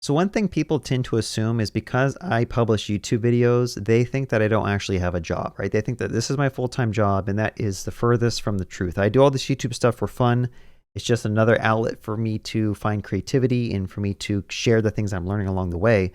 So one thing people tend to assume is because I publish YouTube videos, they think that I don't actually have a job, right? They think that this is my full-time job, and that is the furthest from the truth. I do all this YouTube stuff for fun. It's just another outlet for me to find creativity and for me to share the things I'm learning along the way.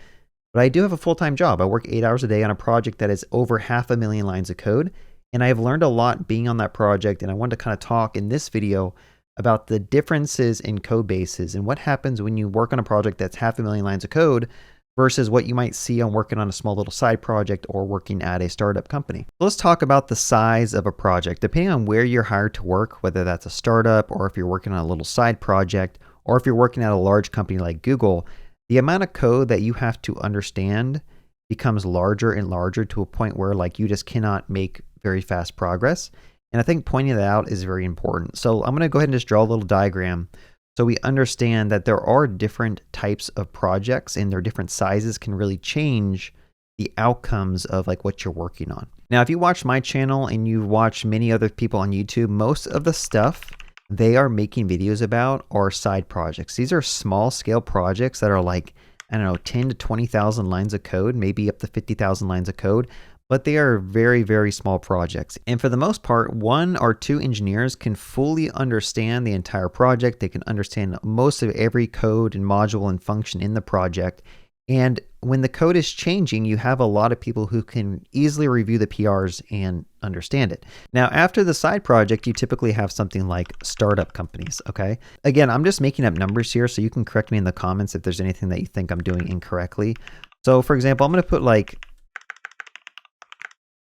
But I do have a full-time job. I work 8 hours a day on a project that is over 500,000 lines of code, and I have learned a lot being on that project, and I wanted to kind of talk in this video about the differences in code bases and what happens when you work on a project that's 500,000 lines of code versus what you might see on working on a small little side project or working at a startup company. Let's talk about the size of a project. Depending on where you're hired to work, whether that's a startup or if you're working on a little side project, or if you're working at a large company like Google, the amount of code that you have to understand becomes larger and larger to a point where like you just cannot make very fast progress. And I think pointing that out is very important. So I'm going to go ahead and just draw a little diagram so we understand that there are different types of projects and their different sizes can really change the outcomes of like what you're working on. Now, if you watch my channel and you watch many other people on YouTube, most of the stuff they are making videos about are side projects. These are small scale projects that are like, I don't know, 10 to 20,000 lines of code, maybe up to 50,000 lines of code. But they are very, very small projects. And for the most part, 1 or 2 engineers can fully understand the entire project. They can understand most of every code and module and function in the project. And when the code is changing, you have a lot of people who can easily review the PRs and understand it. Now, after the side project, you typically have something like startup companies, okay? Again, I'm just making up numbers here, so you can correct me in the comments if there's anything that you think I'm doing incorrectly. So for example, I'm going to put like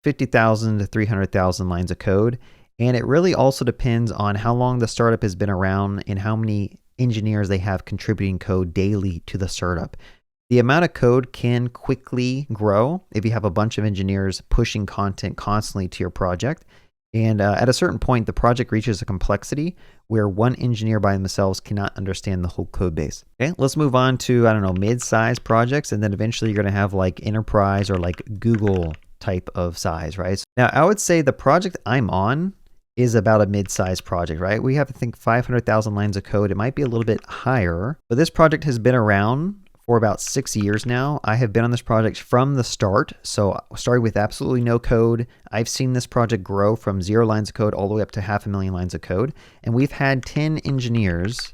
50,000 to 300,000 lines of code. And it really also depends on how long the startup has been around and how many engineers they have contributing code daily to the startup. The amount of code can quickly grow if you have a bunch of engineers pushing content constantly to your project. And at a certain point, the project reaches a complexity where one engineer by themselves cannot understand the whole code base. Okay, let's move on to, I don't know, mid-sized projects. And then eventually you're going to have like enterprise or like Google type of size, right? Now, I would say the project I'm on is about a mid-sized project, right? We have to think 500,000 lines of code. It might be a little bit higher, but this project has been around for about 6 years now. I have been on this project from the start. So I started with absolutely no code. I've seen this project grow from 0 lines of code all the way up to 500,000 lines of code. And we've had 10 engineers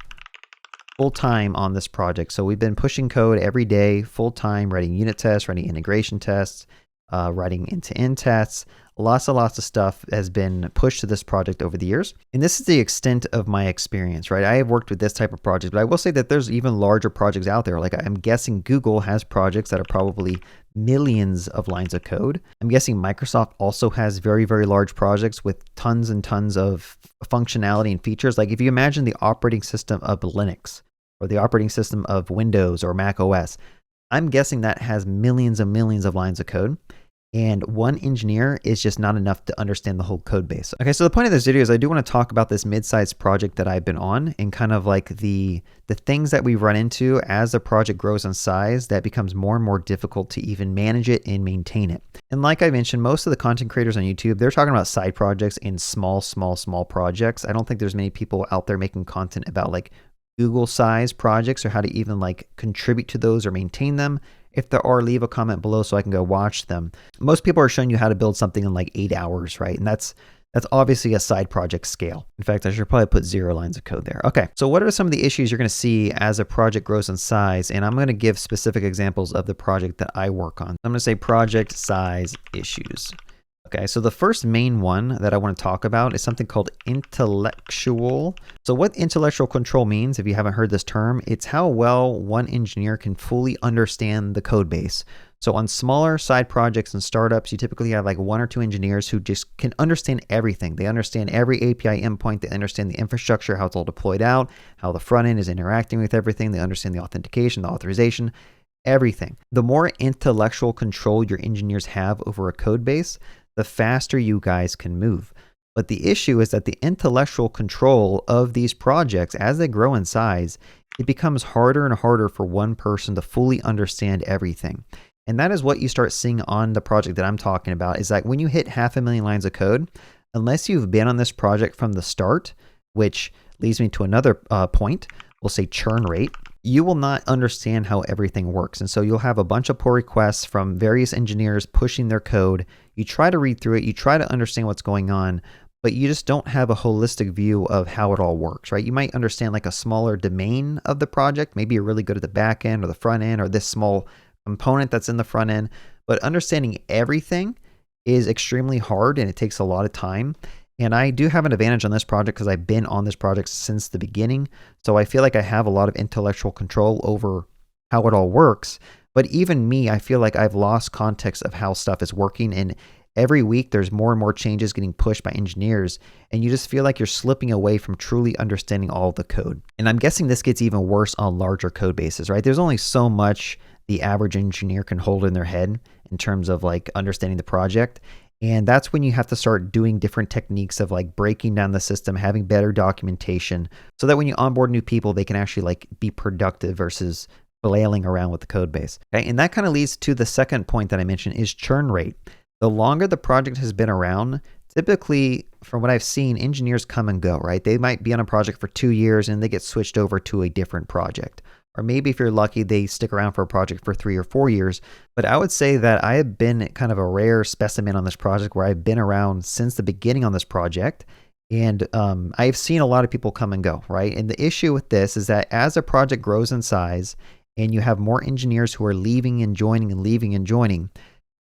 full-time on this project. So we've been pushing code every day, full-time, writing unit tests, writing integration tests, writing end-to-end tests. Lots of stuff has been pushed to this project over the years. And this is the extent of my experience, right? I have worked with this type of project, but I will say that there's even larger projects out there. Like I'm guessing Google has projects that are probably millions of lines of code. I'm guessing Microsoft also has very, very large projects with tons and tons of functionality and features. Like if you imagine the operating system of Linux or the operating system of Windows or Mac OS, I'm guessing that has millions and millions of lines of code. And one engineer is just not enough to understand the whole code base. Okay, so the point of this video is I do want to talk about this mid-sized project that I've been on and kind of like the things that we run into as the project grows in size that becomes more and more difficult to even manage it and maintain it. And like I mentioned, most of the content creators on YouTube, they're talking about side projects and small projects. I don't think there's many people out there making content about like Google size projects or how to even like contribute to those or maintain them. If there are, leave a comment below so I can go watch them. Most people are showing you how to build something in like 8 hours, right? And that's obviously a side project scale. In fact, I should probably put 0 lines of code there. Okay, so what are some of the issues you're going to see as a project grows in size? And I'm going to give specific examples of the project that I work on. I'm going to say project size issues. Okay, so the first main one that I want to talk about is something called intellectual. So what intellectual control means, if you haven't heard this term, it's how well one engineer can fully understand the code base. So on smaller side projects and startups, you typically have like 1 or 2 engineers who just can understand everything. They understand every API endpoint. They understand the infrastructure, how it's all deployed out, how the front end is interacting with everything. They understand the authentication, the authorization, everything. The more intellectual control your engineers have over a code base, the faster you guys can move. But the issue is that the intellectual control of these projects, as they grow in size, it becomes harder and harder for one person to fully understand everything. And that is what you start seeing on the project that I'm talking about, is that when you hit 500,000 lines of code, unless you've been on this project from the start, which leads me to another point, we'll say churn rate. you will not understand how everything works. And so you'll have a bunch of pull requests from various engineers pushing their code. You try to read through it, you try to understand what's going on, but you just don't have a holistic view of how it all works, right? You might understand like a smaller domain of the project. Maybe you're really good at the back end or the front end or this small component that's in the front end, but understanding everything is extremely hard and it takes a lot of time. And I do have an advantage on this project because I've been on this project since the beginning. So I feel like I have a lot of intellectual control over how it all works. But even me, I feel like I've lost context of how stuff is working. And every week there's more and more changes getting pushed by engineers. And you just feel like you're slipping away from truly understanding all of the code. And I'm guessing this gets even worse on larger code bases, right? There's only so much the average engineer can hold in their head in terms of like understanding the project. And that's when you have to start doing different techniques of like breaking down the system, having better documentation so that when you onboard new people, they can actually like be productive versus flailing around with the code base. Okay. And that kind of leads to the second point that I mentioned is churn rate. The longer the project has been around, typically from what I've seen, engineers come and go, right? They might be on a project for 2 years and they get switched over to a different project. Or maybe if you're lucky, they stick around for a project for 3 or 4 years. But I would say that I have been kind of a rare specimen on this project where I've been around since the beginning on this project. And I've seen a lot of people come and go, right? And the issue with this is that as a project grows in size and you have more engineers who are leaving and joining and leaving and joining,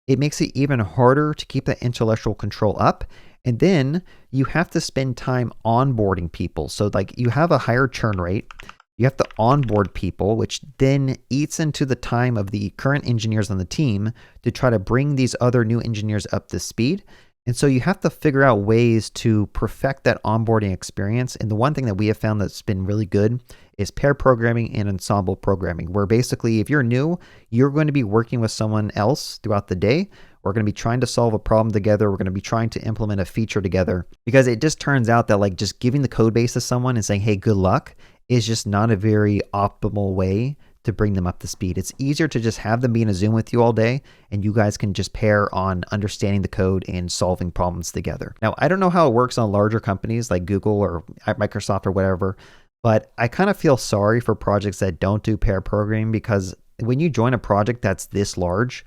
it makes it even harder to keep that intellectual control up. And then you have to spend time onboarding people. So like you have a higher churn rate. You have to onboard people, which then eats into the time of the current engineers on the team to try to bring these other new engineers up to speed. And so you have to figure out ways to perfect that onboarding experience. And the one thing that we have found that's been really good is pair programming and ensemble programming, where basically if you're new, you're going to be working with someone else throughout the day. We're going to be trying to solve a problem together. We're going to be trying to implement a feature together, because it just turns out that like just giving the code base to someone and saying, hey, good luck, is just not a very optimal way to bring them up to speed. It's easier to just have them be in a Zoom with you all day and you guys can just pair on understanding the code and solving problems together. Now, I don't know how it works on larger companies like Google or Microsoft or whatever, but I kind of feel sorry for projects that don't do pair programming, because when you join a project that's this large,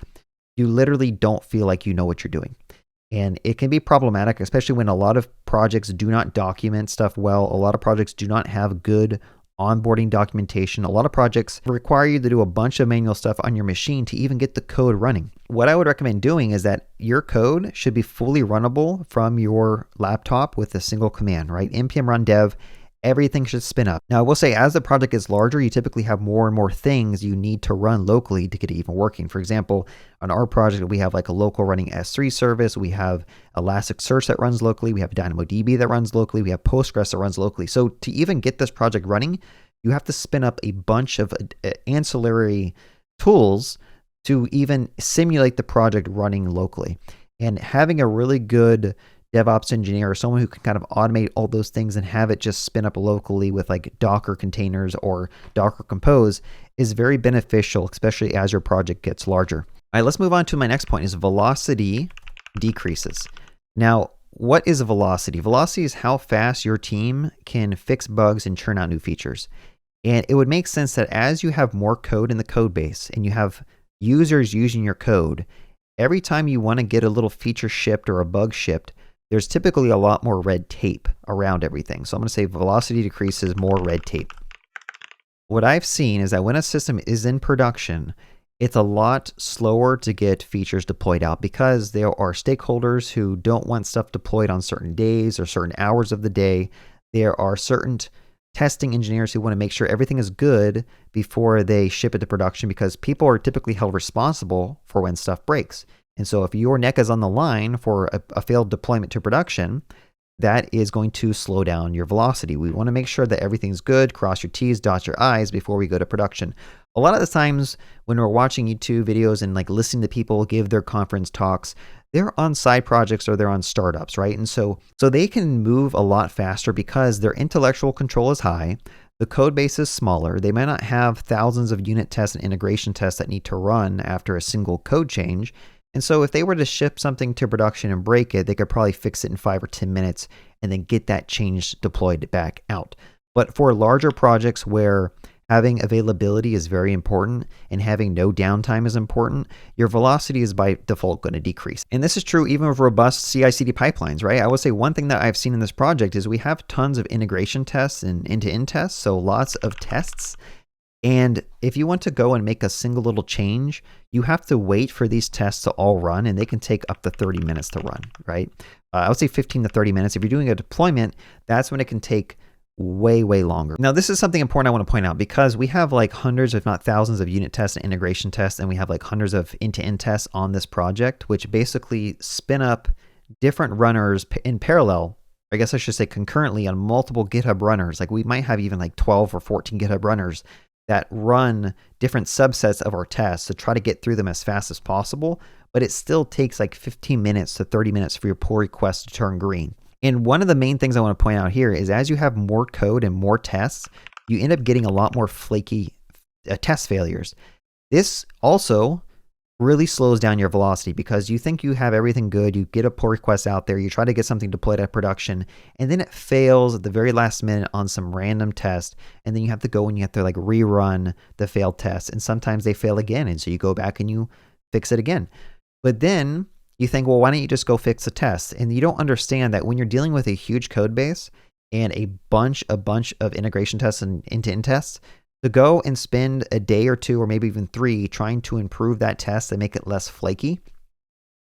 you literally don't feel like you know what you're doing. And it can be problematic, especially when a lot of projects do not document stuff well. A lot of projects do not have good onboarding documentation. A lot of projects require you to do a bunch of manual stuff on your machine to even get the code running. What I would recommend doing is that your code should be fully runnable from your laptop with a single command, right? npm run dev. Everything should spin up. Now, I will say as the project gets larger, you typically have more and more things you need to run locally to get it even working. For example, on our project, we have like a local running S3 service. We have Elasticsearch that runs locally. We have DynamoDB that runs locally. We have Postgres that runs locally. So to even get this project running, you have to spin up a bunch of ancillary tools to even simulate the project running locally. And having a really good DevOps engineer or someone who can kind of automate all those things and have it just spin up locally with like Docker containers or Docker Compose is very beneficial, especially as your project gets larger. All right, let's move on to my next point is velocity decreases. Now, what is velocity? Velocity is how fast your team can fix bugs and churn out new features. And it would make sense that as you have more code in the code base and you have users using your code, every time you want to get a little feature shipped or a bug shipped, there's typically a lot more red tape around everything. So I'm going to say velocity decreases, more red tape. What I've seen is that when a system is in production, it's a lot slower to get features deployed out because there are stakeholders who don't want stuff deployed on certain days or certain hours of the day. There are certain testing engineers who want to make sure everything is good before they ship it to production, because people are typically held responsible for when stuff breaks. And so if your neck is on the line for a failed deployment to production, that is going to slow down your velocity. We want to make sure that everything's good, cross your T's, dot your I's before we go to production. A lot of the times when we're watching YouTube videos and like listening to people give their conference talks, they're on side projects or they're on startups, right? And so they can move a lot faster because their intellectual control is high. The code base is smaller. They might not have thousands of unit tests and integration tests that need to run after a single code change. And so if they were to ship something to production and break it, they could probably fix it in 5 or 10 minutes and then get that change deployed back out. But for larger projects where Having availability is very important, and having no downtime is important. Your velocity is by default going to decrease. And this is true even with robust CI/CD pipelines, right? I would say one thing that I've seen in this project is we have tons of integration tests and end-to-end tests, so lots of tests. And if you want to go and make a single little change, you have to wait for these tests to all run, and they can take up to 30 minutes to run, right? I would say 15 to 30 minutes. If you're doing a deployment, that's when it can take way longer. Now, this is something important I want to point out, because we have like hundreds, if not thousands, of unit tests and integration tests, and we have like hundreds of end-to-end tests on this project, which basically spin up different runners in parallel. I guess I should say concurrently on multiple GitHub runners. Like we might have even like 12 or 14 GitHub runners that run different subsets of our tests to try to get through them as fast as possible. But it still takes like 15 minutes to 30 minutes for your pull request to turn green. And one of the main things I want to point out here is as you have more code and more tests, you end up getting a lot more flaky test failures. This also really slows down your velocity, because you think you have everything good, you get a pull request out there, you try to get something deployed at production, and then it fails at the very last minute on some random test, and then you have to go and you have to like rerun the failed test, and sometimes they fail again, and so you go back and you fix it again. But then you think, well, why don't you just go fix the test? And you don't understand that when you're dealing with a huge code base and a bunch of integration tests and end-to-end tests, to go and spend a day or two or maybe even 3 trying to improve that test and make it less flaky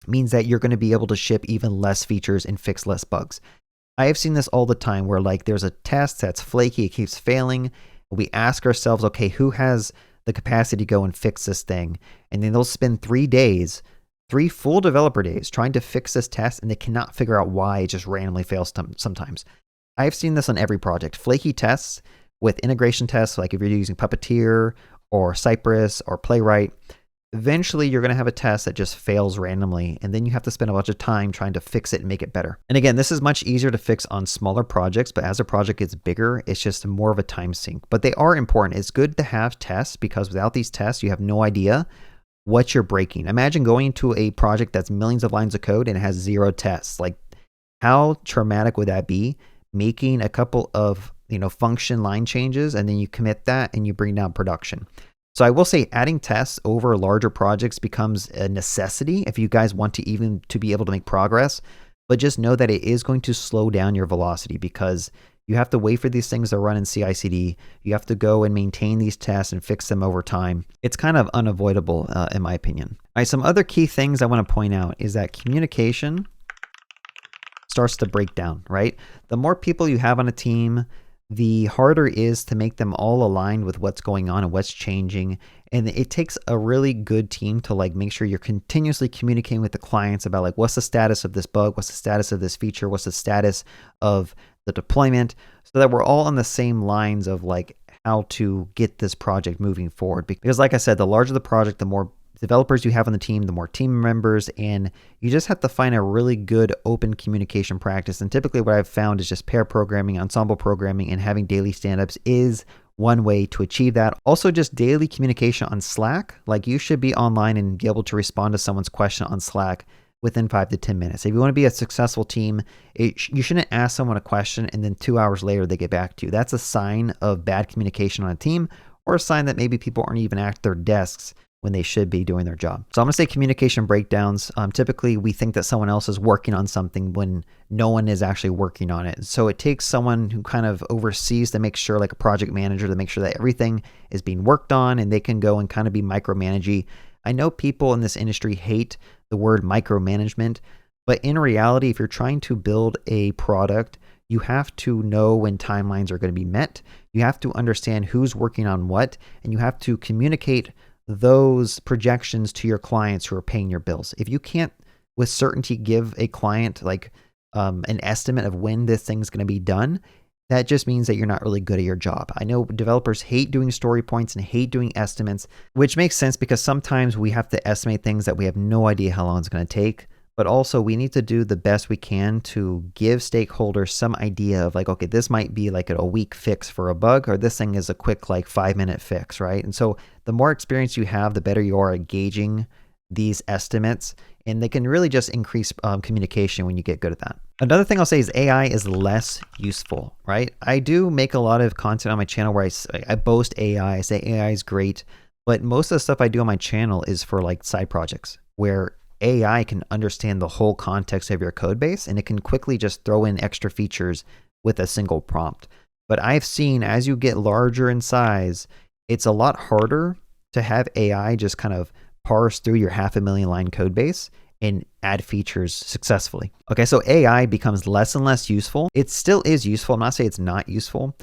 means that you're going to be able to ship even less features and fix less bugs. I have seen this all the time where like there's a test that's flaky, it keeps failing. We ask ourselves, okay, who has the capacity to go and fix this thing? And then they'll spend 3 days, 3 full developer days trying to fix this test, and they cannot figure out why it just randomly fails sometimes. I've seen this on every project. Flaky tests with integration tests, like if you're using Puppeteer or Cypress or Playwright, eventually you're going to have a test that just fails randomly, and then you have to spend a bunch of time trying to fix it and make it better. And again, this is much easier to fix on smaller projects, but as a project gets bigger, it's just more of a time sink. But they are important. It's good to have tests, because without these tests, you have no idea what you're breaking. Imagine going to a project that's millions of lines of code and it has 0 tests. Like, how traumatic would that be? Making a couple of function line changes, and then you commit that and you bring down production. So I will say adding tests over larger projects becomes a necessity if you guys want to be able to make progress, but just know that it is going to slow down your velocity, because you have to wait for these things to run in CI/CD. You have to go and maintain these tests and fix them over time. It's kind of unavoidable in my opinion. All right, some other key things I want to point out is that communication starts to break down, right? The more people you have on a team, the harder it is to make them all aligned with what's going on and what's changing. And it takes a really good team to like make sure you're continuously communicating with the clients about like, what's the status of this bug? What's the status of this feature? What's the status of the deployment? So that we're all on the same lines of like how to get this project moving forward. Because like I said, the larger the project, the more developers you have on the team, the more team members, and you just have to find a really good open communication practice. And typically what I've found is just pair programming, ensemble programming, and having daily stand-ups is one way to achieve that. Also, just daily communication on Slack. Like, you should be online and be able to respond to someone's question on Slack within 5 to 10 minutes. If you want to be a successful team, you shouldn't ask someone a question and then 2 hours later they get back to you. That's a sign of bad communication on a team, or a sign that maybe people aren't even at their desks when they should be doing their job. So I'm gonna say communication breakdowns. Typically we think that someone else is working on something when no one is actually working on it. So it takes someone who kind of oversees to make sure, like a project manager, to make sure that everything is being worked on, and they can go and kind of be micromanagey. I know people in this industry hate the word micromanagement, but in reality, if you're trying to build a product, you have to know when timelines are going to be met. You have to understand who's working on what, and you have to communicate those projections to your clients who are paying your bills. If you can't with certainty give a client like an estimate of when this thing's going to be done, that just means that you're not really good at your job. I know developers hate doing story points and hate doing estimates, which makes sense because sometimes we have to estimate things that we have no idea how long it's going to take. But also we need to do the best we can to give stakeholders some idea of like, okay, this might be like a week fix for a bug, or this thing is a quick like 5-minute fix, right? And so the more experience you have, the better you are at gauging these estimates, and they can really just increase communication when you get good at that. Another thing I'll say is AI is less useful, right? I do make a lot of content on my channel where I boast AI, I say AI is great, but most of the stuff I do on my channel is for like side projects where AI can understand the whole context of your code base, and it can quickly just throw in extra features with a single prompt. But I've seen as you get larger in size, it's a lot harder to have AI just kind of parse through your 500,000 line code base and add features successfully. Okay, so AI becomes less and less useful. It still is useful. I'm not saying it's not useful,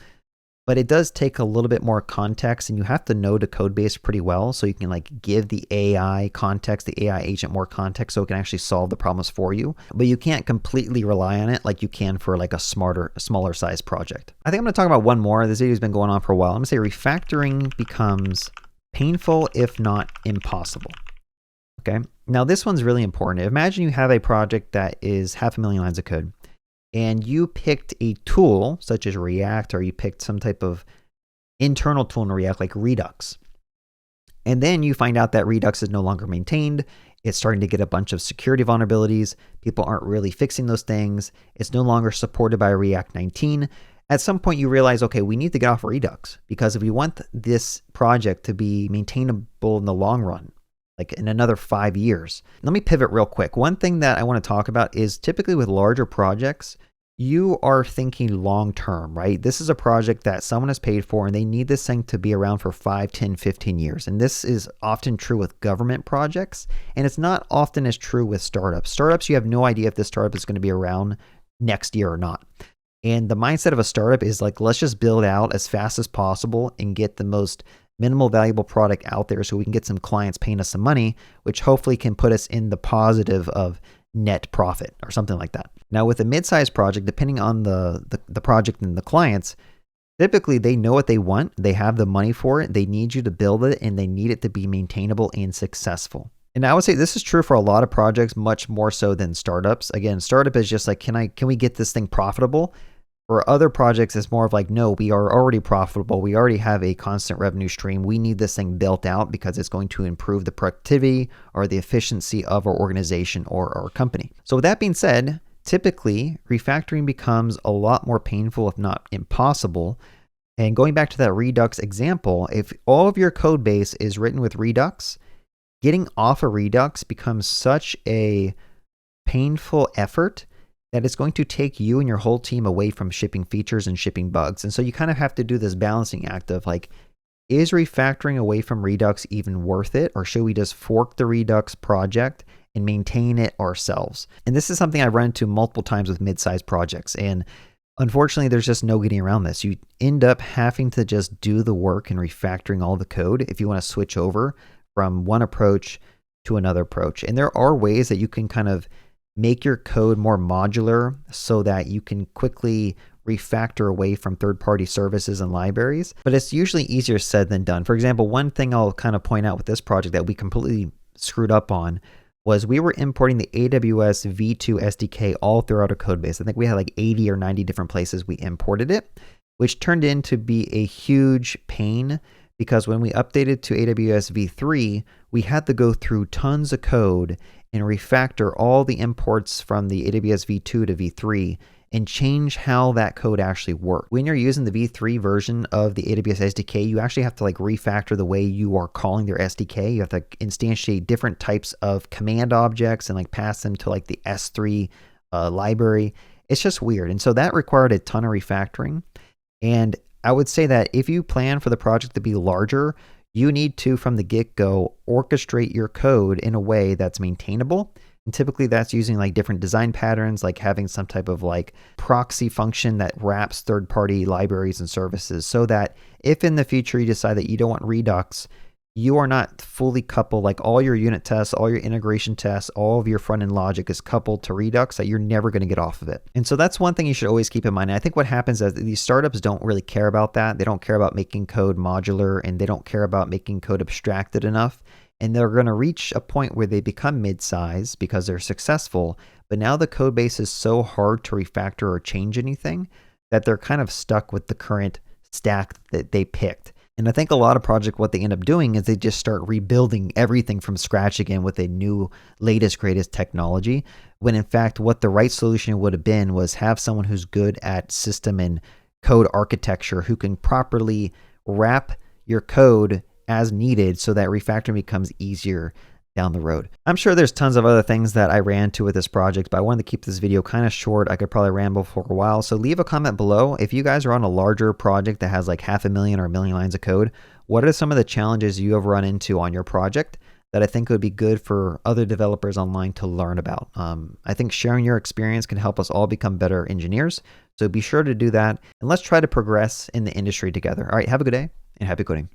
but it does take a little bit more context, and you have to know the code base pretty well so you can like give the AI context, the AI agent more context so it can actually solve the problems for you. But you can't completely rely on it like you can for like a smaller size project. I think I'm going to talk about one more. This video's been going on for a while. I'm going to say refactoring becomes painful, if not impossible. Okay. Now this one's really important. Imagine you have a project that is 500,000 lines of code, and you picked a tool such as React, or you picked some type of internal tool in React like Redux. And then you find out that Redux is no longer maintained. It's starting to get a bunch of security vulnerabilities. People aren't really fixing those things. It's no longer supported by React 19. At some point you realize, okay, we need to get off Redux, because if we want this project to be maintainable in the long run, like in another 5 years. Let me pivot real quick. One thing that I want to talk about is typically with larger projects, you are thinking long-term, right? This is a project that someone has paid for, and they need this thing to be around for 5, 10, 15 years. And this is often true with government projects, and it's not often as true with startups. Startups, you have no idea if this startup is going to be around next year or not. And the mindset of a startup is like, let's just build out as fast as possible and get the most minimal valuable product out there so we can get some clients paying us some money, which hopefully can put us in the positive of net profit or something like that. Now with a mid-sized project, depending on the project and the clients, typically they know what they want, they have the money for it, they need you to build it, and they need it to be maintainable and successful. And I would say this is true for a lot of projects, much more so than startups. Again, startup is just like, can we get this thing profitable? For other projects, it's more of like, no, we are already profitable. We already have a constant revenue stream. We need this thing built out because it's going to improve the productivity or the efficiency of our organization or our company. So with that being said, typically refactoring becomes a lot more painful, if not impossible. And going back to that Redux example, if all of your code base is written with Redux, getting off of Redux becomes such a painful effort that it's going to take you and your whole team away from shipping features and shipping bugs. And so you kind of have to do this balancing act of like, is refactoring away from Redux even worth it? Or should we just fork the Redux project and maintain it ourselves? And this is something I've run into multiple times with mid-sized projects. And unfortunately, there's just no getting around this. You end up having to just do the work and refactoring all the code if you want to switch over from one approach to another approach. And there are ways that you can kind of make your code more modular so that you can quickly refactor away from third-party services and libraries, but it's usually easier said than done. For example, one thing I'll kind of point out with this project that we completely screwed up on was we were importing the AWS V2 SDK all throughout our code base. I think we had like 80 or 90 different places we imported it, which turned into be a huge pain because when we updated to AWS V3, we had to go through tons of code and refactor all the imports from the AWS V2 to V3 and change how that code actually works. When you're using the V3 version of the AWS SDK, you actually have to like refactor the way you are calling their SDK. You have to instantiate different types of command objects and like pass them to like the S3 library. It's just weird. And so that required a ton of refactoring. And I would say that if you plan for the project to be larger, you need to, from the get-go, orchestrate your code in a way that's maintainable. And typically that's using like different design patterns, like having some type of like proxy function that wraps third-party libraries and services so that if in the future you decide that you don't want Redux, you are not fully coupled, like all your unit tests, all your integration tests, all of your front-end logic is coupled to Redux, that you're never going to get off of it. And so that's one thing you should always keep in mind. And I think what happens is these startups don't really care about that. They don't care about making code modular, and they don't care about making code abstracted enough. And they're going to reach a point where they become mid-size because they're successful, but now the code base is so hard to refactor or change anything that they're kind of stuck with the current stack that they picked. And I think a lot of projects, what they end up doing is they just start rebuilding everything from scratch again with a new, latest, greatest technology. When in fact, what the right solution would have been was have someone who's good at system and code architecture who can properly wrap your code as needed so that refactoring becomes easier down the road. I'm sure there's tons of other things that I ran to with this project, but I wanted to keep this video kind of short. I could probably ramble for a while. So leave a comment below. If you guys are on a larger project that has like 500,000 or 1,000,000 lines of code, what are some of the challenges you have run into on your project that I think would be good for other developers online to learn about? I think sharing your experience can help us all become better engineers. So be sure to do that, and let's try to progress in the industry together. All right, have a good day and happy coding.